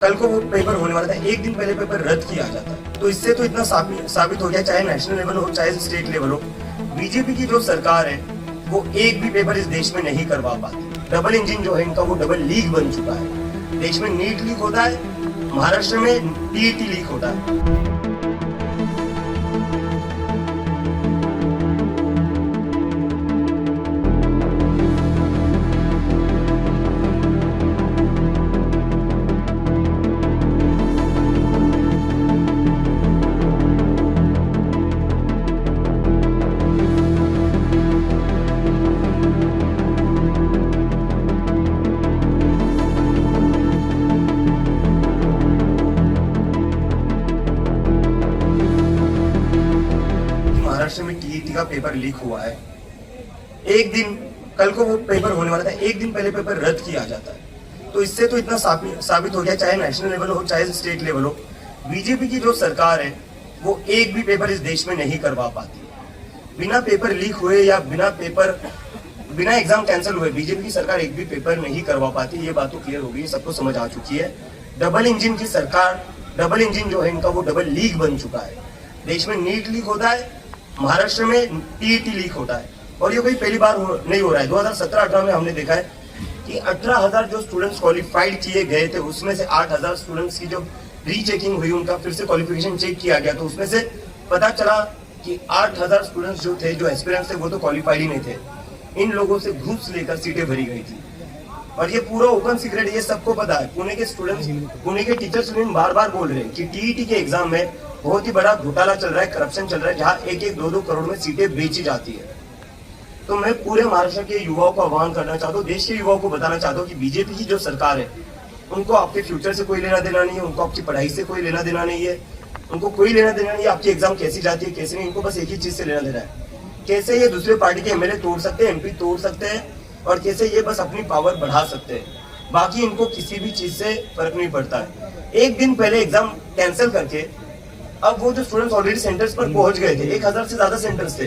कल को वो पेपर होने वाला था, एक दिन पहले पेपर रद्द किया जाता है। तो इससे तो इतना साबित हो गया, चाहे नेशनल लेवल हो चाहे स्टेट लेवल हो, बीजेपी की जो सरकार है वो एक भी पेपर इस देश में नहीं करवा पाती। डबल इंजन जो है इनका वो डबल लीक बन चुका है। देश में नीट लीक होता है, महाराष्ट्र में टीईटी लीक होता है। महाराष्ट्र में टीईटी का पेपर लीक हुआ है। एक दिन कल को वो पेपर होने वाला था, एक दिन पहले पेपर रद्द किया जाता है। तो इससे तो इतना साबित हो गया, चाहे नेशनल लेवल हो चाहे स्टेट लेवल हो, बीजेपी की जो सरकार है वो एक भी पेपर इस देश में नहीं करवा पाती। बिना पेपर लीक हुए या बिना एग्जाम कैंसिल हुए बीजेपी की सरकार एक भी पेपर नहीं करवा पाती। ये बात तो क्लियर हो गई, सबको समझ आ चुकी है। डबल इंजन की सरकार, डबल इंजन जो है इनका वो डबल लीक बन चुका है। देश में नीट लीक होता है, महाराष्ट्र में टीईटी लीक होता है, और ये कोई पहली बार नहीं हो रहा है। 2017-18 में हमने देखा है कि 18,000 जो स्टूडेंट्स क्वालिफाइड किए गए थे, उसमें से 8,000 स्टूडेंट्स की जो रीचेकिंग हुई, उनका फिर से क्वालिफिकेशन चेक किया गया, तो उसमें से पता चला कि 8,000 स्टूडेंट्स जो थे, जो एस्पिरेंट्स थे, वो तो क्वालिफाइड ही नहीं थे। इन लोगों से घूस लेकर सीटें भरी गई थी, और ये पूरा ओपन सीक्रेट, ये सबको पता है। पुणे के स्टूडेंट्स, पुणे के टीचर्स बार बार बोल रहे हैं कि टीईटी के एग्जाम में बहुत ही बड़ा घोटाला चल रहा है, करप्शन चल रहा है, जहां 1-1, 2-2 करोड़ में सीटें बेची जाती है। तो मैं पूरे महाराष्ट्र के युवाओं को आह्वान करना चाहता हूँ, देश के युवाओं को बताना चाहता हूँ कि बीजेपी की जो सरकार है उनको आपके फ्यूचर से कोई लेना देना नहीं है, उनको आपकी पढ़ाई से कोई लेना देना नहीं है, उनको कोई लेना देना नहीं है आपकी एग्जाम कैसी जाती है कैसे नहीं। इनको बस एक ही चीज से लेना देना है, कैसे ये दूसरे पार्टी के एमएलए तोड़ सकते हैं, एमपी तोड़ सकते हैं, और कैसे ये बस अपनी पावर बढ़ा सकते हैं। बाकी इनको किसी भी चीज से फर्क नहीं पड़ता है। एक दिन पहले एग्जाम कैंसिल करके अब वो जो स्टूडेंट्स ऑलरेडी सेंटर्स पर पहुंच गए थे, 1,000 से ज्यादा सेंटर्स थे,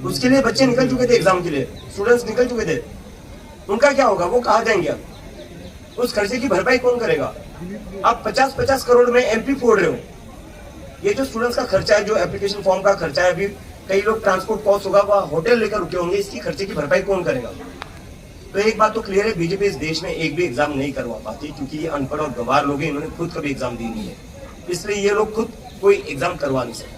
उसके लिए बच्चे निकल चुके थे एग्जाम के लिए, स्टूडेंट्स निकल चुके थे, उनका क्या होगा? वो कहाँ जाएंगे? अब उस खर्चे की भरपाई कौन करेगा? आप 50-50 करोड़ में एमपी फोड़ रहे हो। ये जो स्टूडेंट्स का खर्चा है, जो एप्लीकेशन फॉर्म का खर्चा है, अभी कई लोग ट्रांसपोर्ट कॉस्ट होगा, वह होटल लेकर रुके होंगे, इसकी खर्चे की भरपाई कौन करेगा? तो एक बात तो क्लियर है, बीजेपी इस देश में एक भी एग्जाम नहीं करवा पाती, क्योंकि ये अनपढ़ और गंवार लोग हैं, इन्होंने खुद कभी एग्जाम दी नहीं है, इसलिए ये लोग खुद कोई एग्जाम करवा नहीं सकते।